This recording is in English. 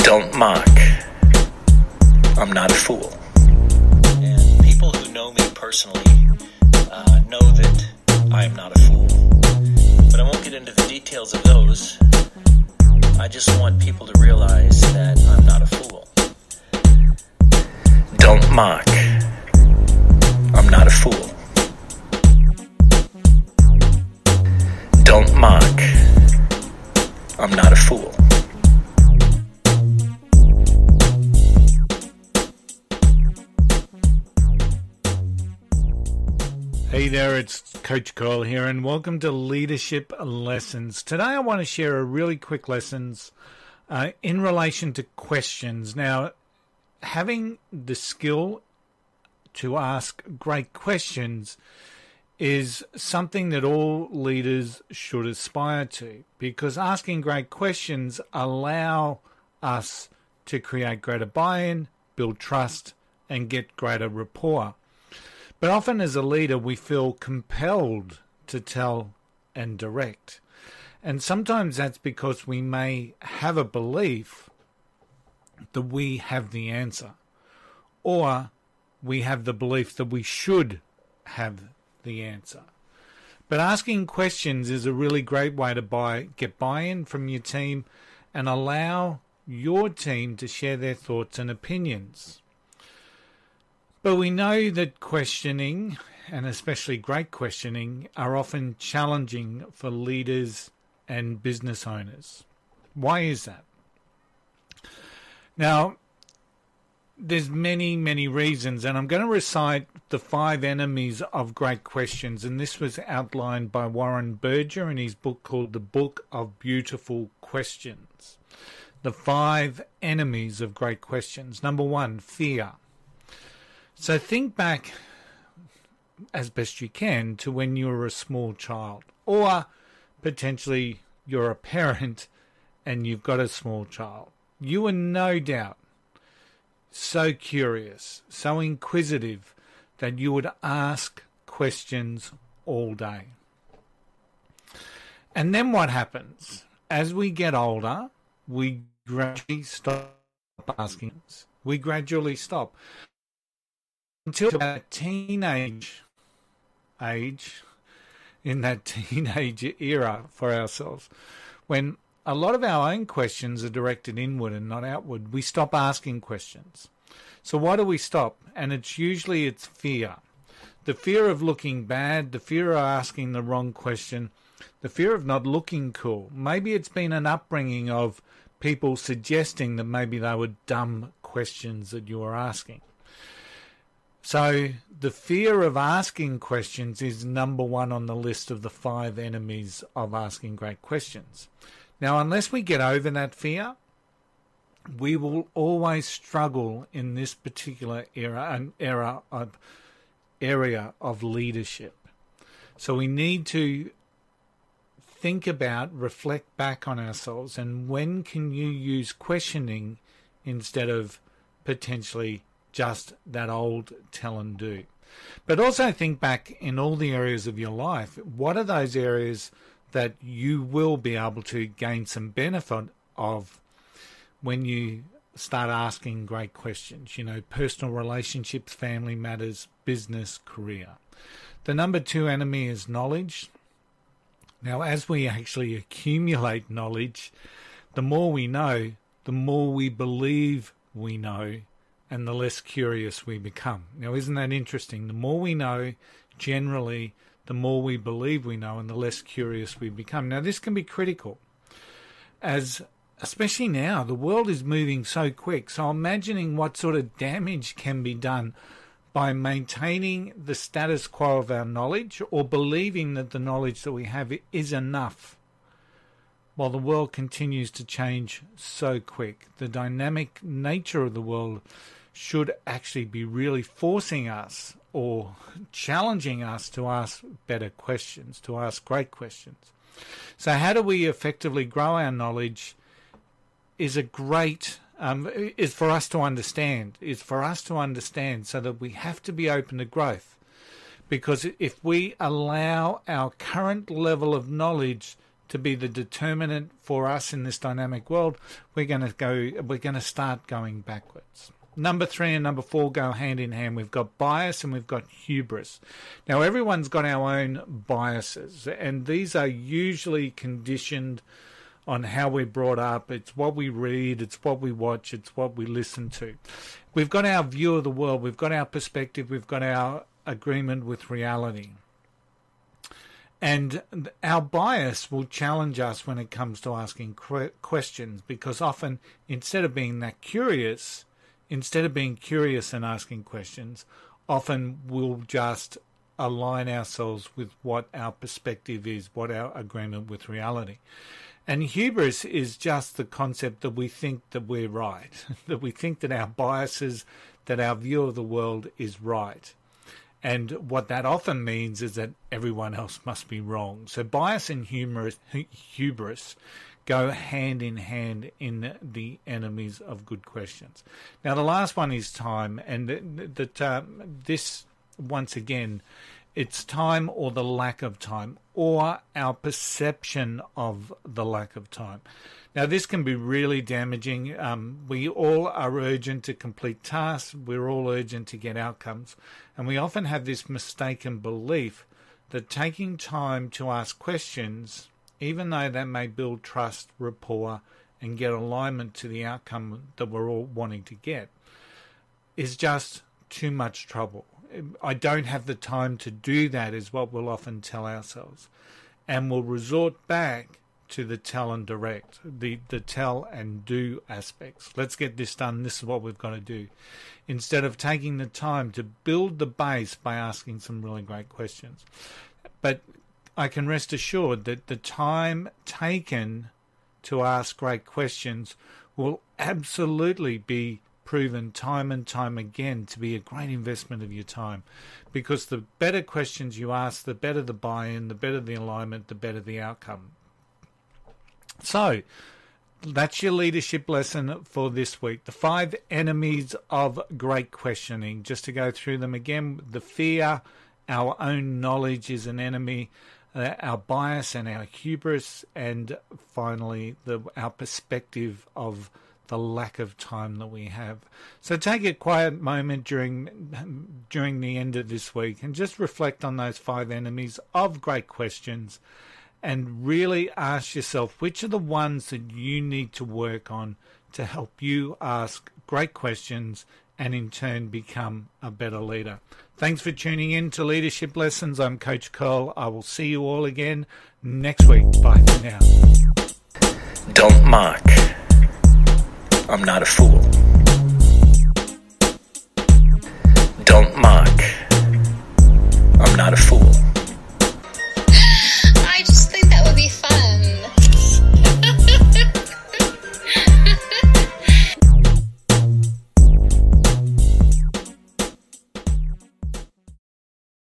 Don't mock. I'm not a fool. And people who know me personally know that I am not a fool. But I won't get into the details of those. I just want people to realize that I'm not a fool. Don't mock. I'm not a fool. Don't mock. I'm not a fool. Hey there, it's Coach Cole here, and welcome to Leadership Lessons. Today I want to share a really quick lessons in relation to questions. Now, having the skill to ask great questions is something that all leaders should aspire to, because asking great questions allow us to create greater buy-in, build trust, and get greater rapport. But often as a leader, we feel compelled to tell and direct. And sometimes that's because we may have a belief that we have the answer, or we have the belief that we should have the answer. But asking questions is a really great way to get buy-in from your team and allow your team to share their thoughts and opinions. But we know that questioning, and especially great questioning, are often challenging for leaders and business owners. Why is that? Now, there's many, many reasons, and I'm going to recite the 5 enemies of great questions, and this was outlined by Warren Berger in his book called The Book of Beautiful Questions. The 5 enemies of great questions. Number 1, fear. So think back as best you can to when you were a small child, or potentially you're a parent and you've got a small child. You were no doubt so curious, so inquisitive that you would ask questions all day. And then what happens? As we get older, we gradually stop asking. We gradually stop. Until about teenage age, in that teenage era for ourselves, when a lot of our own questions are directed inward and not outward, we stop asking questions. So why do we stop? And it's fear. The fear of looking bad, the fear of asking the wrong question, the fear of not looking cool. Maybe it's been an upbringing of people suggesting that maybe they were dumb questions that you were asking. So the fear of asking questions is number 1 on the list of the 5 enemies of asking great questions. Now, unless we get over that fear, we will always struggle in this particular area of leadership. So we need to think about, reflect back on ourselves, and when can you use questioning instead of potentially just that old tell and do. But also think back in all the areas of your life. What are those areas that you will be able to gain some benefit of when you start asking great questions? You know, personal relationships, family matters, business, career. The number 2 enemy is knowledge. Now, as we actually accumulate knowledge, the more we know, the more we believe we know, and the less curious we become. Now, isn't that interesting? The more we know, generally, the more we believe we know, and the less curious we become. Now, this can be critical, as especially now, the world is moving so quick. So imagining what sort of damage can be done by maintaining the status quo of our knowledge, or believing that the knowledge that we have is enough, while the world continues to change so quick. The dynamic nature of the world should actually be really forcing us or challenging us to ask better questions, to ask great questions. So how do we effectively grow our knowledge is for us to understand, so that we have to be open to growth. Because if we allow our current level of knowledge to be the determinant for us in this dynamic world, we're going to start going backwards. Number 3 and number 4 go hand in hand. We've got bias and we've got hubris. Now, everyone's got our own biases, and these are usually conditioned on how we're brought up. It's what we read, it's what we watch, it's what we listen to. We've got our view of the world, we've got our perspective, we've got our agreement with reality. And our bias will challenge us when it comes to asking questions, because often, instead of being curious and asking questions, often we'll just align ourselves with what our perspective is, what our agreement with reality. And hubris is just the concept that we think that we're right, that we think that our biases, that our view of the world is right. And what that often means is that everyone else must be wrong. So bias and hubris go hand in hand in the enemies of good questions. Now, the last one is time, and this, once again, it's time or the lack of time, or our perception of the lack of time. Now, this can be really damaging. We all are urgent to complete tasks. We're all urgent to get outcomes. And we often have this mistaken belief that taking time to ask questions, even though that may build trust, rapport, and get alignment to the outcome that we're all wanting to get, is just too much trouble. I don't have the time to do that, is what we'll often tell ourselves. And we'll resort back to the tell and direct, the tell and do aspects. Let's get this done. This is what we've got to do. Instead of taking the time to build the base by asking some really great questions. But I can rest assured that the time taken to ask great questions will absolutely be proven time and time again to be a great investment of your time, because the better questions you ask, the better the buy-in, the better the alignment, the better the outcome. So that's your leadership lesson for this week. The 5 enemies of great questioning. Just to go through them again: the fear, our own knowledge is an enemy, our bias and our hubris, and finally our perspective of the lack of time that we have. So take a quiet moment during the end of this week and just reflect on those 5 enemies of great questions, and really ask yourself, which are the ones that you need to work on to help you ask great questions and in turn become a better leader. Thanks for tuning in to Leadership Lessons. I'm Coach Cole. I will see you all again next week. Bye for now. Don't mock. I'm not a fool.